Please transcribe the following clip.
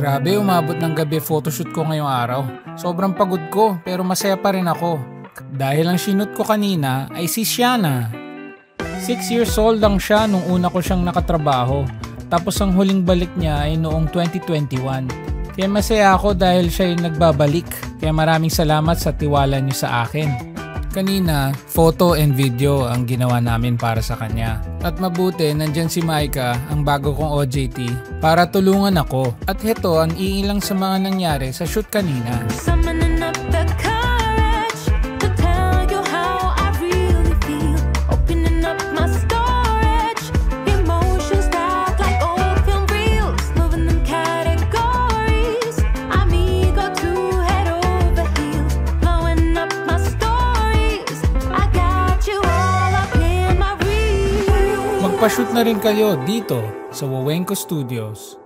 Grabe, umabot ng gabi photoshoot ko ngayong araw. Sobrang pagod ko pero masaya pa rin ako. Dahil ang shoot ko kanina ay si Shiana. 6 years old lang siya nung una ko siyang nakatrabaho. Tapos ang huling balik niya ay noong 2021. Kaya masaya ako dahil siya yung nagbabalik. Kaya maraming salamat sa tiwala niyo sa akin. Kanina, photo and video ang ginawa namin para sa kanya. At mabuti, nandyan si Maika, ang bago kong OJT, para tulungan ako. At heto ang iilang sa mga nangyari sa shoot kanina. Magpa-shoot na rin kayo dito sa Wawenko Studios.